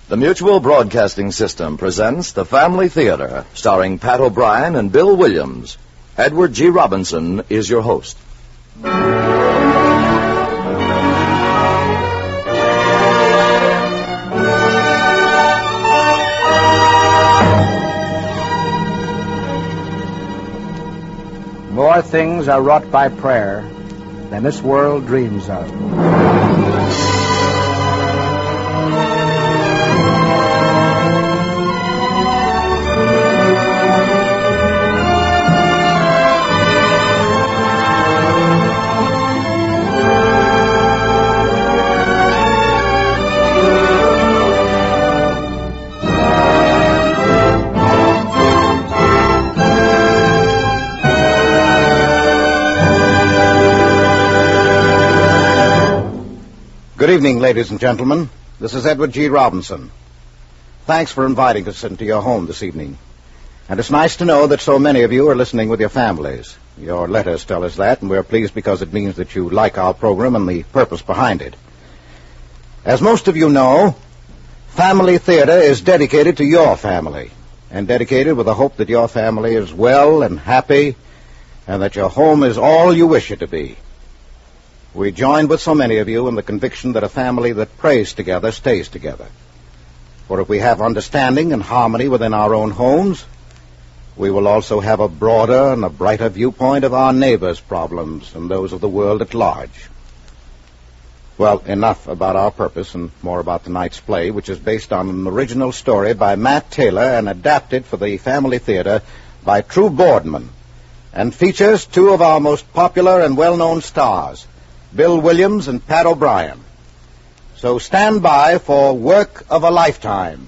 The Mutual Broadcasting System presents The Family Theater, starring Pat O'Brien and Bill Williams. Edward G. Robinson is your host. More things are wrought by prayer than this world dreams of. Good evening, ladies and gentlemen. This is Edward G. Robinson. Thanks for inviting us into your home this evening. And it's nice to know that so many of you are listening with your families. Your letters tell us that, and we're pleased because it means that you like our program and the purpose behind it. As most of you know, Family Theater is dedicated to your family, and dedicated with the hope that your family is well and happy, and that your home is all you wish it to be. We join with so many of you in the conviction that a family that prays together stays together. For if we have understanding and harmony within our own homes, we will also have a broader and a brighter viewpoint of our neighbors' problems and those of the world at large. Well, enough about our purpose and more about tonight's play, which is based on an original story by Matt Taylor and adapted for the Family Theater by True Boardman, and features two of our most popular and well-known stars, Bill Williams and Pat O'Brien. So stand by for Work of a Lifetime.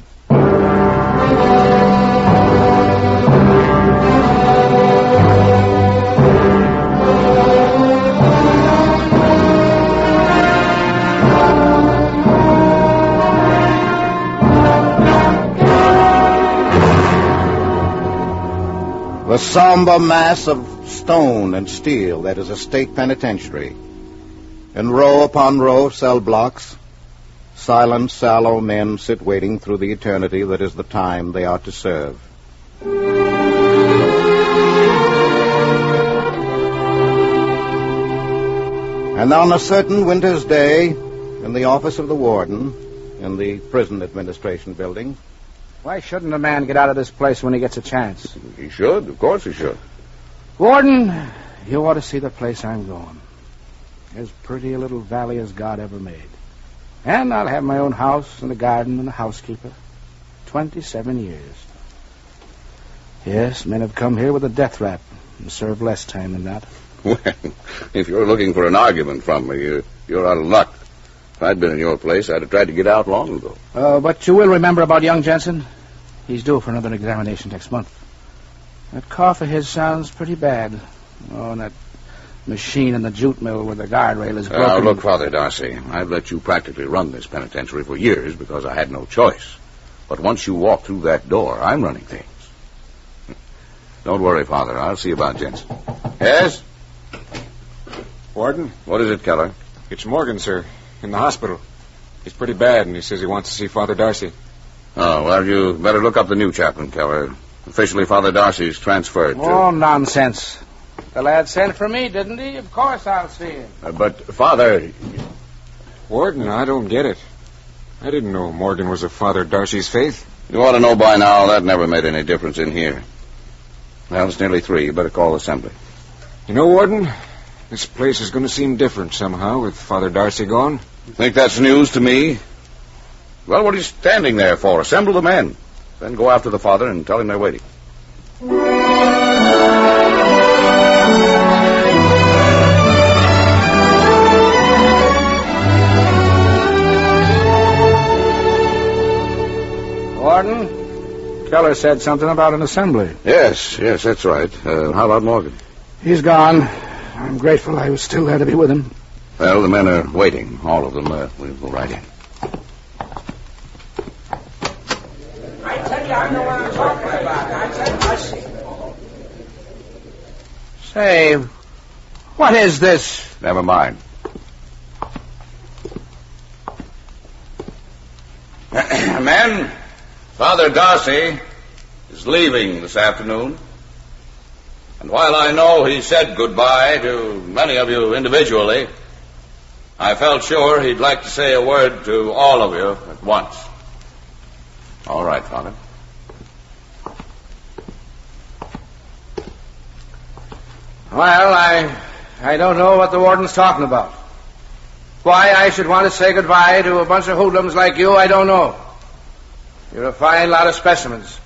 The somber mass of stone and steel that is a state penitentiary. In row upon row of cell blocks, silent, sallow men sit waiting through the eternity that is the time they are to serve. And on a certain winter's day, in the office of the warden, in the prison administration building... Why shouldn't a man get out of this place when he gets a chance? He should. Of course he should. Warden, you ought to see the place I'm going. As pretty a little valley as God ever made. And I'll have my own house and a garden and a housekeeper. 27 years. Yes, men have come here with a death rap and served less time than that. Well, if you're looking for an argument from me, you're out of luck. If I'd been in your place, I'd have tried to get out long ago. But you will remember about young Jensen? He's due for another examination next month. That cough of his sounds pretty bad. Oh, and that machine in the jute mill where the guardrail is broken. Now, look, Father Darcy, I've let you practically run this penitentiary for years because I had no choice. But once you walk through that door, I'm running things. Don't worry, Father. I'll see about Jensen. Yes? Warden? What is it, Keller? It's Morgan, sir, in the hospital. He's pretty bad, and he says he wants to see Father Darcy. Oh, well, you better look up the new chaplain, Keller. Officially, Father Darcy's transferred to... Oh, nonsense. The lad sent for me, didn't he? Of course I'll see him. But, Father... Warden, I don't get it. I didn't know Morgan was of Father Darcy's faith. You ought to know by now that never made any difference in here. Well, it's nearly 3. You better call assembly. You know, Warden, this place is going to seem different somehow with Father Darcy gone. Think that's news to me? Well, what are you standing there for? Assemble the men. Then go after the father and tell him they're waiting. Warden, Keller said something about an assembly. Yes, that's right. How about Morgan? He's gone. I'm grateful I was still there to be with him. Well, the men are waiting, all of them. We'll go right in. I tell you, I know what I'm talking about. I see. Say, what is this? Never mind. Men, Men, Father Darcy is leaving this afternoon. And while I know he said goodbye to many of you individually, I felt sure he'd like to say a word to all of you at once. All right, Father. Well, I don't know what the warden's talking about. Why I should want to say goodbye to a bunch of hoodlums like you, I don't know. You're a fine lot of specimens.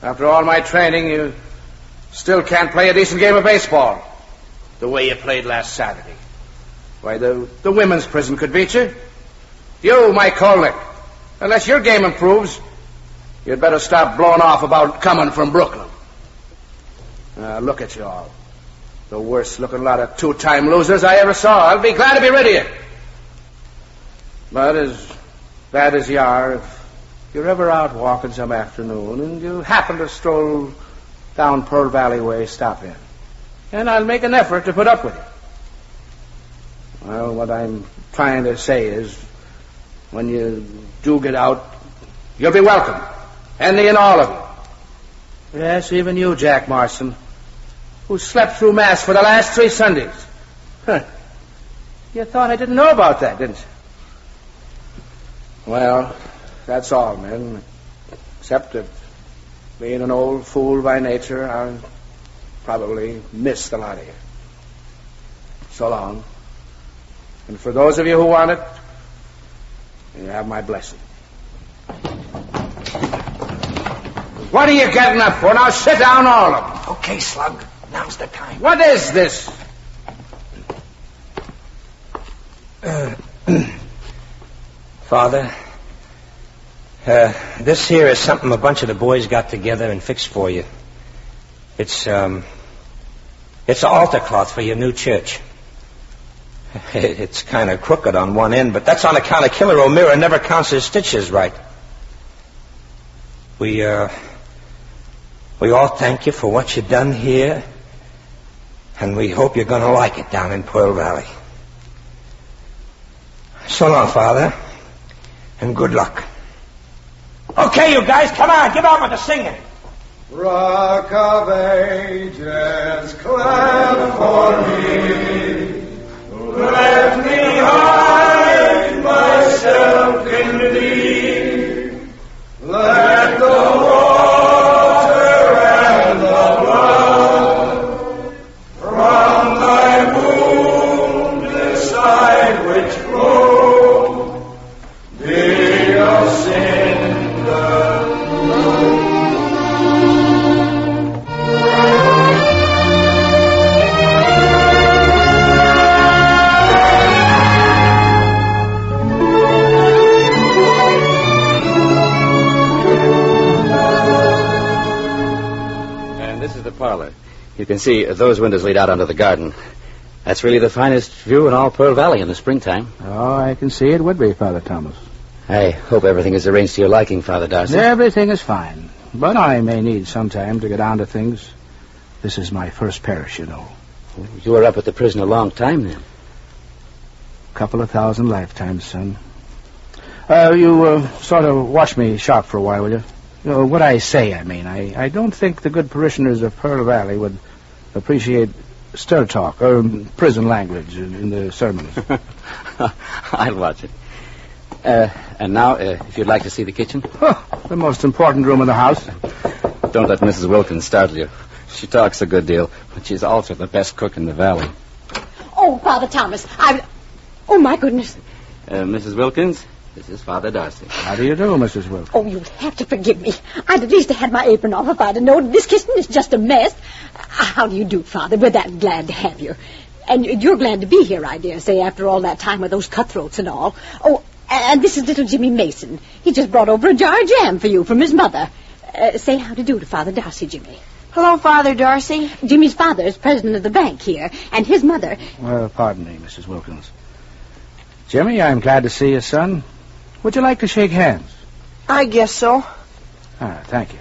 After all my training, you still can't play a decent game of baseball the way you played last Saturday. Why, the women's prison could beat you. You, Mike Kolnick, unless your game improves, you'd better stop blowing off about coming from Brooklyn. Look at you all. The worst-looking lot of two-time losers I ever saw. I'll be glad to be rid of you. But as bad as you are, if you're ever out walking some afternoon and you happen to stroll down Pearl Valley Way, stop in. And I'll make an effort to put up with you. Well, what I'm trying to say is, when you do get out, you'll be welcome. Any and all of you. Yes, even you, Jack Marston, who slept through Mass for the last 3 Sundays. Huh. You thought I didn't know about that, didn't you? Well, that's all, men. Except that, being an old fool by nature, I'll probably miss the lot of you. So long. And for those of you who want it, you have my blessing. What are you getting up for? Now sit down, all of them. Okay, Slug. Now's the time. What is this? Father, this here is something a bunch of the boys got together and fixed for you. It's an altar cloth for your new church. It's kind of crooked on one end, but that's on account of Killer O'Meara never counts his stitches right. We all thank you for what you've done here, and we hope you're going to like it down in Pearl Valley. So long, Father, and good luck. Okay, you guys, come on, get on with the singing. Rock of Ages, clap for me. Let me hide myself in thee. Let the water and the blood from thy womb decide which flow be of sin the parlor. You can see those windows lead out onto the garden. That's really the finest view in all Pearl Valley in the springtime. Oh, I can see it would be, Father Thomas. I hope everything is arranged to your liking, Father Darcy. Everything is fine, but I may need some time to get on to things. This is my first parish, you know. You were up at the prison a long time, then. Couple of thousand lifetimes, son. You sort of watch me sharp for a while, will you? What I say, I mean. I don't think the good parishioners of Pearl Valley would appreciate stir talk or prison language in the sermons. I'll watch it. And now, if you'd like to see the kitchen. Oh, the most important room in the house. Don't let Mrs. Wilkins startle you. She talks a good deal, but she's also the best cook in the valley. Oh, Father Thomas, Oh, my goodness. Mrs. Wilkins, this is Father Darcy. How do you do, Mrs. Wilkins? Oh, you'll have to forgive me. I'd at least have had my apron off if I'd have known this kitchen is just a mess. How do you do, Father? We're that glad to have you. And you're glad to be here, I dare say, after all that time with those cutthroats and all. Oh, and this is little Jimmy Mason. He just brought over a jar of jam for you from his mother. Say how to do to Father Darcy, Jimmy. Hello, Father Darcy. Jimmy's father is president of the bank here, and his mother... Pardon me, Mrs. Wilkins. Jimmy, I'm glad to see you, son. Would you like to shake hands? I guess so. Thank you.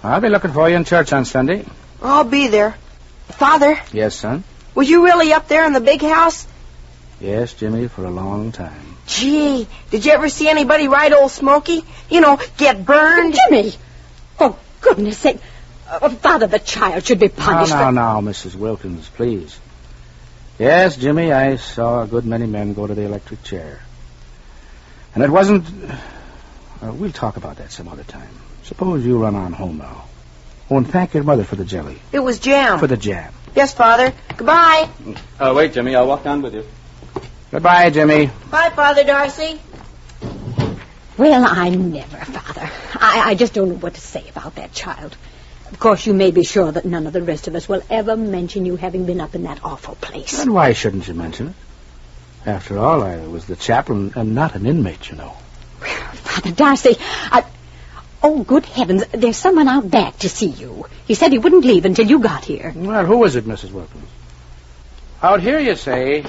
I'll be looking for you in church on Sunday. I'll be there. Father? Yes, son? Were you really up there in the big house? Yes, Jimmy, for a long time. Gee, did you ever see anybody ride old Smokey? You know, get burned? Jimmy! For goodness sake. Father, the child should be punished. Now, Mrs. Wilkins, please. Yes, Jimmy, I saw a good many men go to the electric chair. And it wasn't... we'll talk about that some other time. Suppose you run on home now. Oh, and thank your mother for the jelly. It was jam. For the jam. Yes, Father. Goodbye. Wait, Jimmy. I'll walk down with you. Goodbye, Jimmy. Bye, Father Darcy. Well, I never, Father. I just don't know what to say about that child. Of course, you may be sure that none of the rest of us will ever mention you having been up in that awful place. And why shouldn't you mention it? After all, I was the chaplain and not an inmate, you know. Father Darcy, oh, good heavens, there's someone out back to see you. He said he wouldn't leave until you got here. Well, who is it, Mrs. Wilkins? Out here, you say?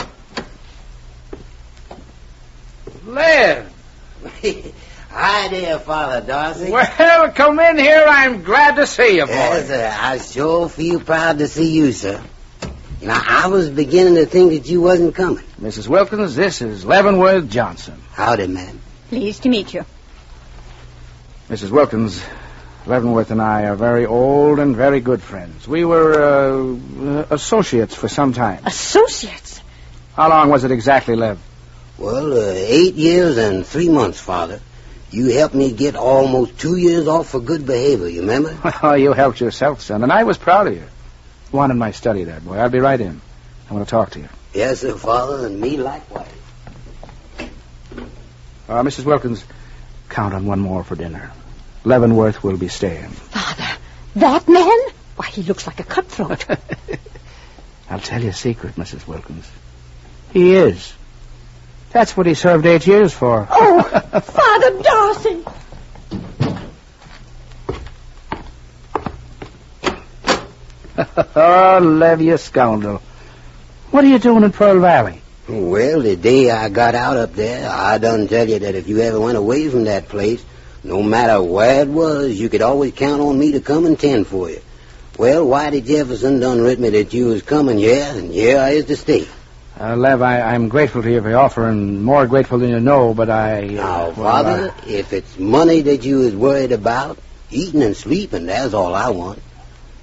Liv! Hi there, Father Darcy. Well, come in here. I'm glad to see you, boy. Yes, I sure feel proud to see you, sir. You know, I was beginning to think that you wasn't coming. Mrs. Wilkins, this is Leavenworth Johnson. Howdy, man. Pleased to meet you. Mrs. Wilkins, Leavenworth and I are very old and very good friends. We were associates for some time. Associates? How long was it exactly, Lev? Well, 8 years and 3 months, Father. You helped me get almost 2 years off for good behavior, you remember? Oh, you helped yourself, son, and I was proud of you. Go on in my study there, boy. I'll be right in. I want to talk to you. Yes, sir, Father, and me likewise. Mrs. Wilkins, count on one more for dinner. Leavenworth will be staying. Father, that man? Why, he looks like a cutthroat. I'll tell you a secret, Mrs. Wilkins. He is. That's what he served 8 years for. Oh, Father Darcy! Oh, Lev, you scoundrel. What are you doing in Pearl Valley? Well, the day I got out up there, I done tell you that if you ever went away from that place, no matter where it was, you could always count on me to come and tend for you. Well, Whitey Jefferson done writ me that you was coming here, and here I is to stay. Lev, I'm grateful to you for your offer, and more grateful than you know, but Now, Father, if it's money that you is worried about, eating and sleeping, that's all I want.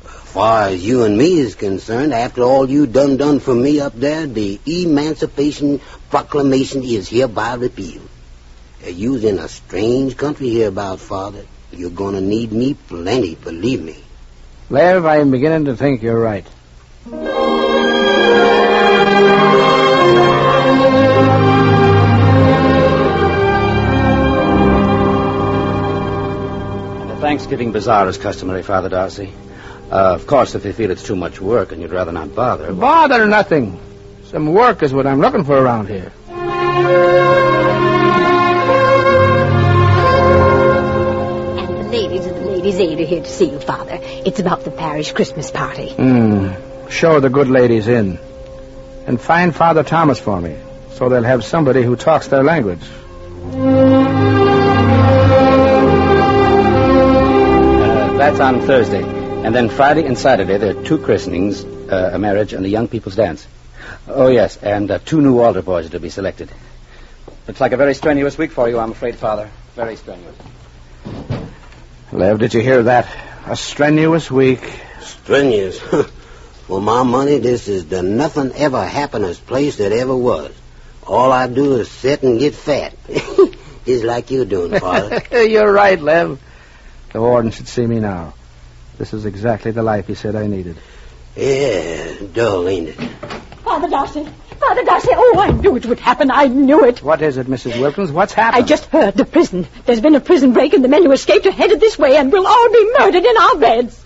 As far as you and me is concerned, after all you done for me up there, the Emancipation Proclamation is hereby repealed. You's in a strange country hereabouts, Father. You're gonna need me plenty, believe me. Lev, I'm beginning to think you're right. Thanksgiving bazaar is customary, Father Darcy. Of course, if you feel it's too much work and you'd rather not bother... Bother nothing. Some work is what I'm looking for around here. And the ladies of the Ladies' Aid are here to see you, Father. It's about the parish Christmas party. Show the good ladies in. And find Father Thomas for me, so they'll have somebody who talks their language. That's on Thursday. And then Friday and Saturday, there are 2 christenings, a marriage, and a young people's dance. Oh, yes, and 2 new altar boys to be selected. Looks like a very strenuous week for you, I'm afraid, Father. Very strenuous. Lev, did you hear that? A strenuous week. Strenuous? For my money, this is the nothing ever happenest place that ever was. All I do is sit and get fat. It's like you're doing, Father. You're right, Lev. The warden should see me now. This is exactly the life he said I needed. Yeah, dull, ain't it? Father Darcy! Father Darcy! Oh, I knew it would happen. I knew it. What is it, Mrs. Wilkins? What's happened? I just heard the prison. There's been a prison break, and the men who escaped are headed this way, and we'll all be murdered in our beds.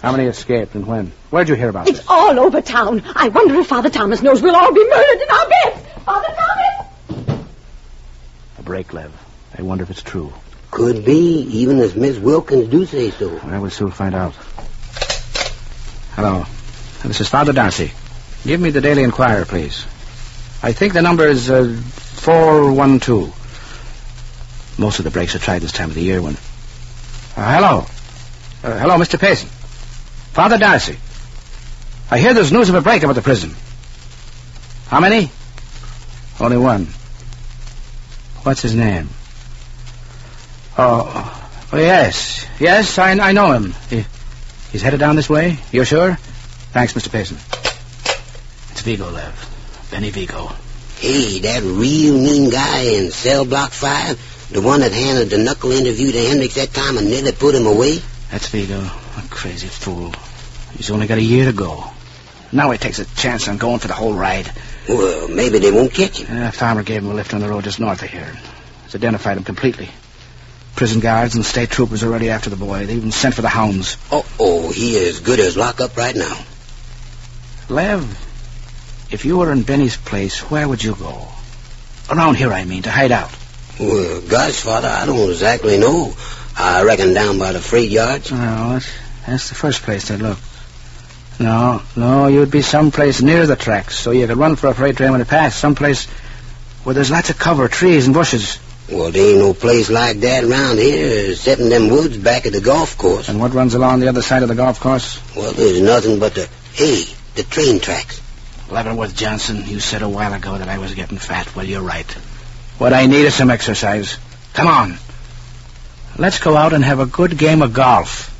How many escaped and when? Where'd you hear about It's this? all over town. I wonder if Father Thomas knows we'll all be murdered in our beds. Father Thomas! A break, Lev. I wonder if it's true. Could be, even as Miss Wilkins do say so. I will soon find out. Hello. This is Father Darcy. Give me the Daily Enquirer, please. I think the number is 412. Most of the breaks are tried this time of the year when... hello. Hello, Mr. Payson. Father Darcy. I hear there's news of a break up at the prison. How many? Only one. What's his name? Oh, yes. Yes, I know him. He's headed down this way? You're sure? Thanks, Mr. Payson. It's Vigo, Lev. Benny Vigo. Hey, that real mean guy in cell block 5, the one that handed the knuckle interview to Hendricks that time and nearly put him away? That's Vigo, a crazy fool. He's only got a year to go. Now he takes a chance on going for the whole ride. Well, maybe they won't catch him. A farmer gave him a lift on the road just north of here. He's identified him completely. Prison guards and state troopers are already after the boy. They even sent for the hounds. Oh, he is as good as lock up right now. Lev, if you were in Benny's place, where would you go? Around here, I mean, to hide out. Well, gosh, Father, I don't exactly know. I reckon down by the freight yards. No, that's the first place I'd look. No, you'd be someplace near the tracks, so you could run for a freight train when it passed. Someplace where there's lots of cover, trees and bushes. Well, there ain't no place like that around here, except in them woods back at the golf course. And what runs along the other side of the golf course? Well, there's nothing but the train tracks. Leavenworth Johnson, you said a while ago that I was getting fat. Well, you're right. What I need is some exercise. Come on. Let's go out and have a good game of golf.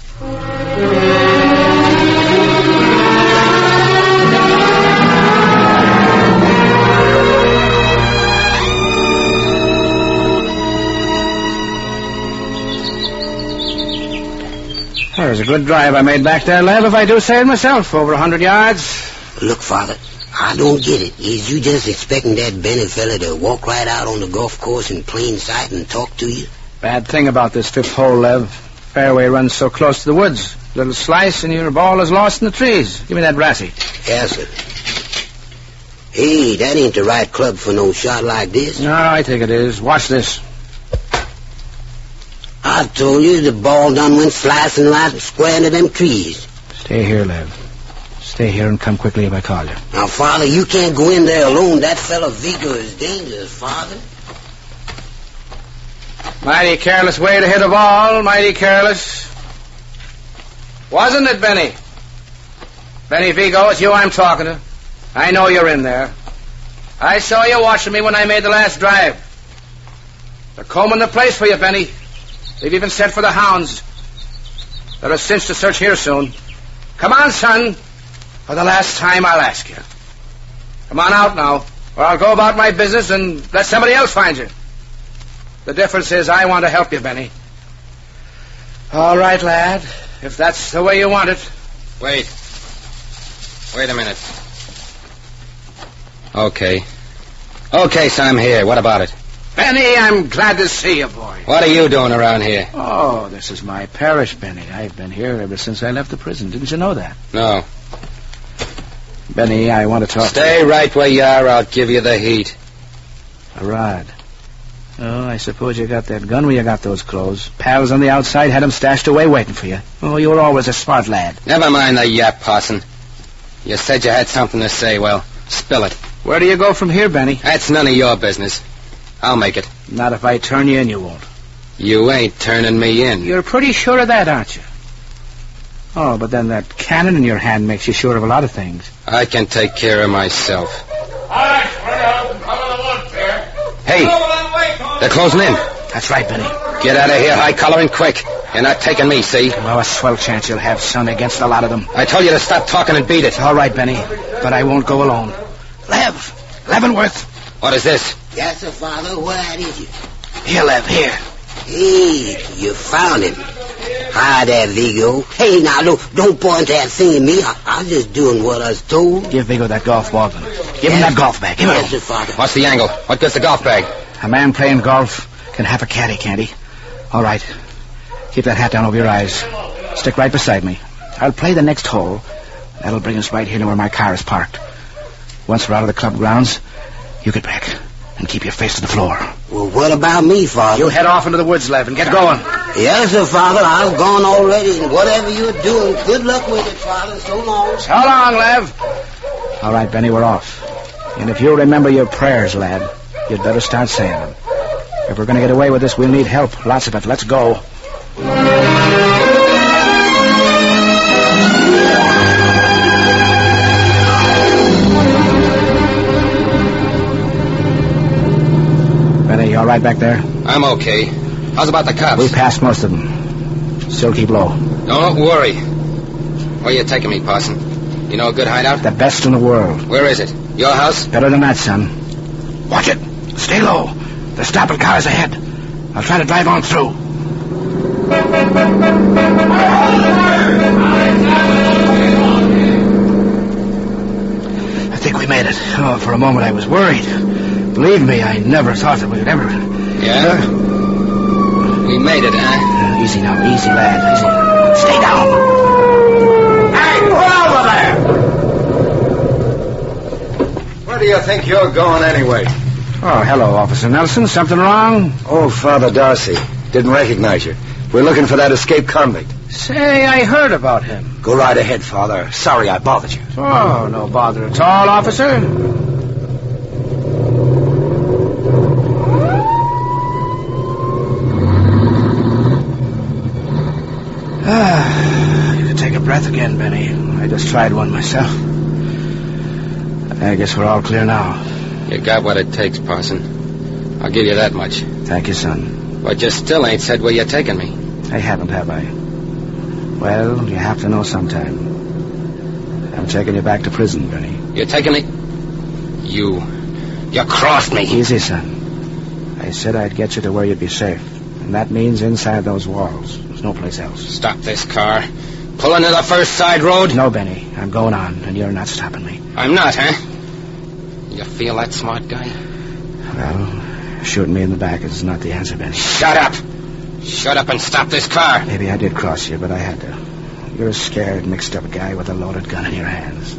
That was a good drive I made back there, Lev, if I do say it myself. Over 100 yards. Look, Father, I don't get it. Is you just expecting that Benny fella to walk right out on the golf course in plain sight and talk to you? Bad thing about this fifth hole, Lev. Fairway runs so close to the woods. Little slice and your ball is lost in the trees. Give me that brassy. Yes, sir. Hey, that ain't the right club for no shot like this. No, I think it is. Watch this. I told you the ball done went slicing right square into them trees. Stay here, Lev. Stay here and come quickly if I call you. Now, Father, you can't go in there alone. That fellow Vigo is dangerous, Father. Mighty careless way to hit a ball. Mighty careless. Wasn't it, Benny? Benny Vigo, it's you I'm talking to. I know you're in there. I saw you watching me when I made the last drive. They're combing the place for you, Benny. They've even sent for the hounds. They're a cinch to search here soon. Come on, son. For the last time, I'll ask you. Come on out now, or I'll go about my business and let somebody else find you. The difference is I want to help you, Benny. All right, lad, if that's the way you want it. Wait a minute. Okay, son, I'm here. What about it? Benny, I'm glad to see you, boy. What are you doing around here? Oh, this is my parish, Benny. I've been here ever since I left the prison. Didn't you know that? No. Benny, I want to talk to you. Stay right where you are. I'll give you the heat. A rod. Oh, I suppose you got that gun where you got those clothes. Pals on the outside had them stashed away waiting for you. Oh, you were always a smart lad. Never mind the yap, Parson. You said you had something to say. Well, spill it. Where do you go from here, Benny? That's none of your business. I'll make it. Not if I turn you in, you won't. You ain't turning me in. You're pretty sure of that, aren't you? Oh, but then that cannon in your hand makes you sure of a lot of things. I can take care of myself. All right, spread out and cover the woods there. Hey, they're closing in. That's right, Benny. Get out of here, high collar and quick. You're not taking me, see? Oh, a swell chance you'll have, son, against a lot of them. I told you to stop talking and beat it. All right, Benny, but I won't go alone. Leavenworth. What is this? Yes, sir, Father. What is it? Here, Lev, here. Hey, you found him. Hi there, Vigo. Hey, now, look, don't point that thing at me. I'm just doing what I was told. Give Vigo that golf ball. Give him that golf bag. Give it Yes, sir, Father. What's the angle? What good's the golf bag? A man playing golf can have a caddy, can't he? All right. Keep that hat down over your eyes. Stick right beside me. I'll play the next hole. That'll bring us right here to where my car is parked. Once we're out of the club grounds, you get back and keep your face to the floor. Well, what about me, Father? You head off into the woods, Lev, and get going. Yes, sir, Father. I've gone already, and whatever you're doing, good luck with it, Father. So long. So long, Lev. All right, Benny, we're off. And if you'll remember your prayers, lad, you'd better start saying them. If we're going to get away with this, we'll need help. Lots of it. Let's go. Benny, all right back there? I'm okay. How's about the cops? We passed most of them. Still keep low. Don't worry. Where you taking me, Parson? You know a good hideout? The best in the world. Where is it? Your house? Better than that, son. Watch it. Stay low. They're stopping cars ahead. I'll try to drive on through. I think we made it. Oh, for a moment I was worried. Believe me, I never thought that we would ever... Yeah? We made it, huh? Easy now, easy, lad. Easy. Stay down. Hey, who over there? Where do you think you're going anyway? Oh, hello, Officer Nelson. Something wrong? Oh, Father Darcy. Didn't recognize you. We're looking for that escaped convict. Say, I heard about him. Go right ahead, Father. Sorry I bothered you. Oh, no bother at all, officer. You can take a breath again, Benny. I just tried one myself. I guess we're all clear now. You got what it takes, Parson. I'll give you that much. Thank you, son. But you still ain't said where you're taking me. I haven't, have I? Well, you have to know sometime. I'm taking you back to prison, Benny. You're taking me... You crossed me. Easy, son. I said I'd get you to where you'd be safe. And that means inside those walls. There's no place else. Stop this car. Pull into the first side road. No, Benny. I'm going on, and you're not stopping me. I'm not, huh? You feel that smart, guy? Well, shooting me in the back is not the answer, Benny. Shut up! Shut up and stop this car. Maybe I did cross you, but I had to. You're a scared, mixed-up guy with a loaded gun in your hands.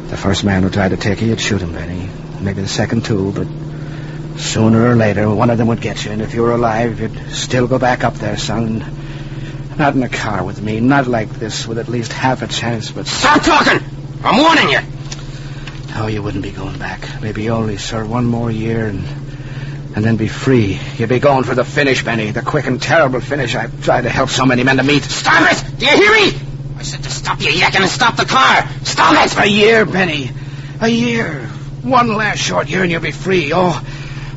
The first man who tried to take you, you'd shoot him, Benny. Maybe the second, too, but sooner or later, one of them would get you, and if you were alive, you'd still go back up there, son. Not in a car with me, not like this, with at least half a chance, but... Stop talking! I'm warning you! Oh, you wouldn't be going back. Maybe only serve one more year and then be free. You'd be going for the finish, Benny. The quick and terrible finish I've tried to help so many men to meet. Stop it! Do you hear me? I said to stop you yakking and stop the car. Stop it! A year, Benny. A year. One last short year and you'll be free. Oh,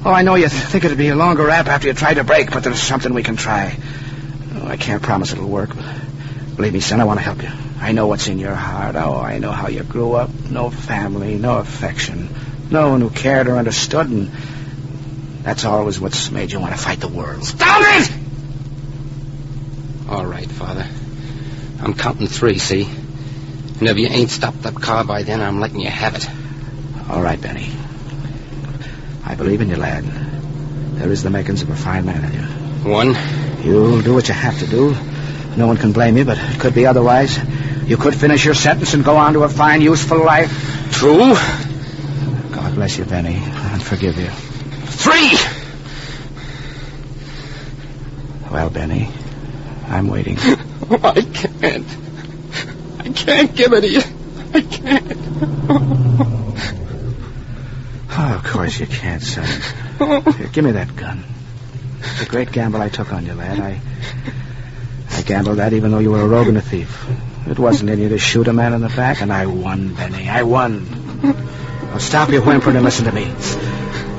I know you think it'd be a longer rap after you try to break, but there's something we can try. Oh, I can't promise it'll work, but believe me, son, I want to help you. I know what's in your heart. Oh, I know how you grew up. No family, no affection. No one who cared or understood, and that's always what's made you want to fight the world. Stop it! All right, Father. I'm counting 3, see? And if you ain't stopped that car by then, I'm letting you have it. All right, Benny. I believe in you, lad. There is the makings of a fine man in you. 1. You'll do what you have to do. No one can blame you, but it could be otherwise. You could finish your sentence and go on to a fine, useful life. True. God bless you, Benny, and forgive you. 3! Well, Benny, I'm waiting. Oh, I can't. I can't give it to you. I can't. Oh, of course you can't, son. Here, give me that gun. It's a great gamble I took on you, lad. I gambled that even though you were a rogue and a thief. It wasn't in you to shoot a man in the back, and I won, Benny. I won. Now stop your whimpering and listen to me.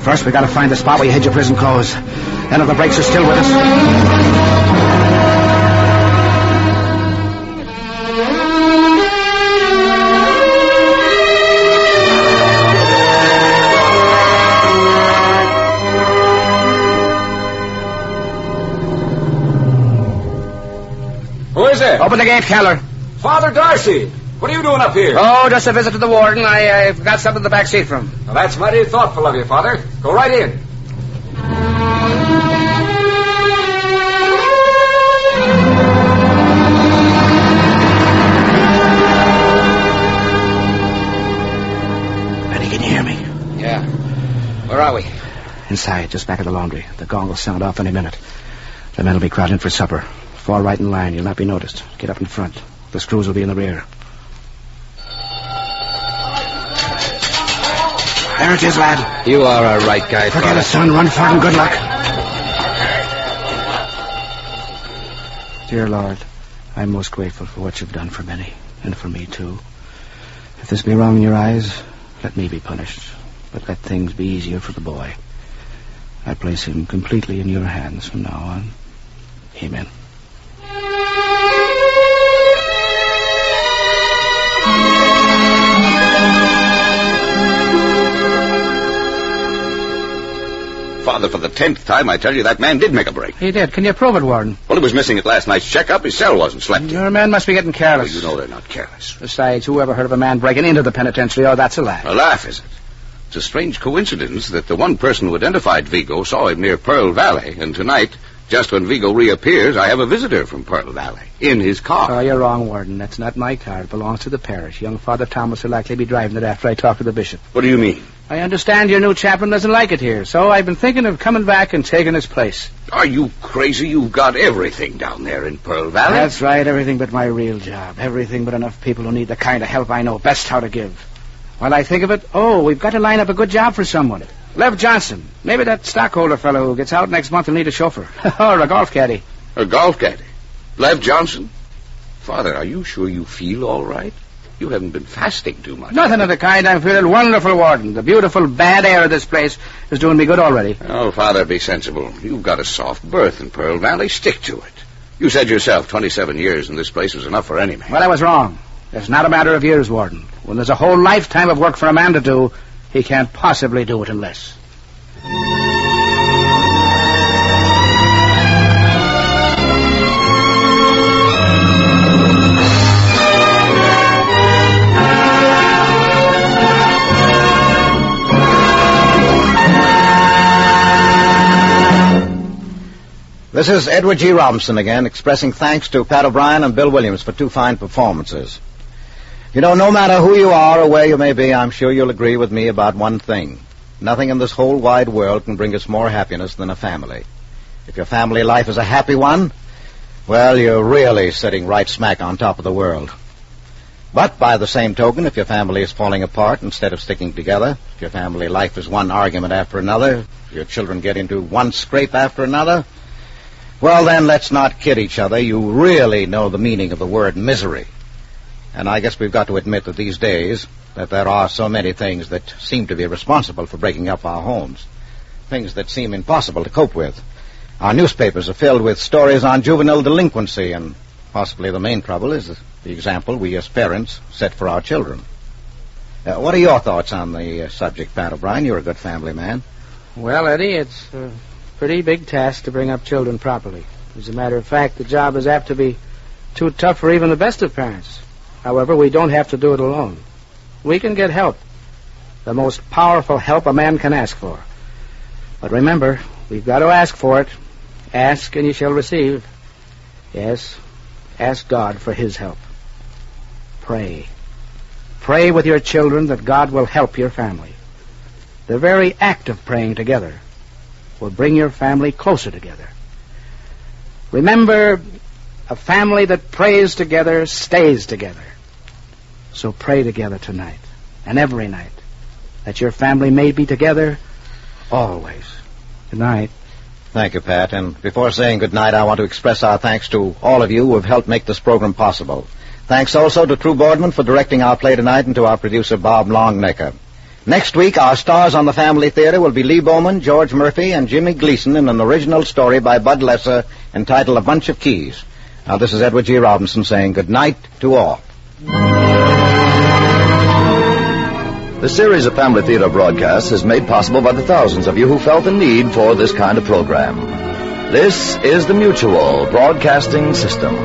First, we got to find the spot where you hid your prison clothes. Then, if the brakes are still with us... Who is it? Open the gate, Keller. Father Darcy. What are you doing up here? Oh, just a visit to the warden. I got something in the back seat from him. Well, that's mighty thoughtful of you, Father. Go right in. Benny, can you hear me? Yeah. Where are we? Inside, just back of the laundry. The gong will sound off any minute. The men will be crowding for supper. Fall right in line. You'll not be noticed. Get up in front. The screws will be in the rear. There it is, lad. You are a right guy, Forget Father. it, son. Run for it and good luck. Dear Lord, I'm most grateful for what you've done for Benny, and for me, too. If this be wrong in your eyes, let me be punished. But let things be easier for the boy. I place him completely in your hands from now on. Amen. Father, for the 10th time, I tell you, that man did make a break. He did. Can you prove it, Warden? Well, he was missing at last night's checkup. His cell wasn't slept in. Your men must be getting careless. Well, you know they're not careless. Besides, who ever heard of a man breaking into the penitentiary? Oh, that's a laugh. A laugh, is it? It's a strange coincidence that the one person who identified Vigo saw him near Pearl Valley, and tonight, just when Vigo reappears, I have a visitor from Pearl Valley in his car. Oh, you're wrong, Warden. That's not my car. It belongs to the parish. Young Father Thomas will likely be driving it after I talk to the bishop. What do you mean? I understand your new chaplain doesn't like it here, so I've been thinking of coming back and taking his place. Are you crazy? You've got everything down there in Pearl Valley. That's right, everything but my real job. Everything but enough people who need the kind of help I know best how to give. While I think of it, we've got to line up a good job for someone. Lev Johnson. Maybe that stockholder fellow who gets out next month will need a chauffeur. Or a golf caddy. A golf caddy? Lev Johnson? Father, are you sure you feel all right? You haven't been fasting too much. Nothing of the kind. I'm feeling wonderful, Warden. The beautiful, bad air of this place is doing me good already. Oh, Father, be sensible. You've got a soft berth in Pearl Valley. Stick to it. You said yourself 27 years in this place was enough for any man. Well, I was wrong. It's not a matter of years, Warden. When there's a whole lifetime of work for a man to do, he can't possibly do it in less. This is Edward G. Robinson again, expressing thanks to Pat O'Brien and Bill Williams for 2 fine performances. You know, no matter who you are or where you may be, I'm sure you'll agree with me about one thing. Nothing in this whole wide world can bring us more happiness than a family. If your family life is a happy one, well, you're really sitting right smack on top of the world. But by the same token, if your family is falling apart instead of sticking together, if your family life is one argument after another, if your children get into one scrape after another, well, then let's not kid each other. You really know the meaning of the word misery. And I guess we've got to admit that these days that there are so many things that seem to be responsible for breaking up our homes, things that seem impossible to cope with. Our newspapers are filled with stories on juvenile delinquency, and possibly the main trouble is the example we as parents set for our children. What are your thoughts on the subject, Pat O'Brien? You're a good family man. Well, Eddie, it's a pretty big task to bring up children properly. As a matter of fact, the job is apt to be too tough for even the best of parents. However, we don't have to do it alone. We can get help. The most powerful help a man can ask for. But remember, we've got to ask for it. Ask and you shall receive. Yes, ask God for his help. Pray. Pray with your children that God will help your family. The very act of praying together will bring your family closer together. Remember, a family that prays together stays together. So pray together tonight and every night that your family may be together always. Good night. Thank you, Pat. And before saying good night, I want to express our thanks to all of you who have helped make this program possible. Thanks also to True Boardman for directing our play tonight and to our producer, Bob Longnecker. Next week, our stars on the Family Theater will be Lee Bowman, George Murphy, and Jimmy Gleason in an original story by Bud Lesser entitled A Bunch of Keys. Now, this is Edward G. Robinson saying good night to all. The series of Family Theater broadcasts is made possible by the thousands of you who felt the need for this kind of program. This is the Mutual Broadcasting System.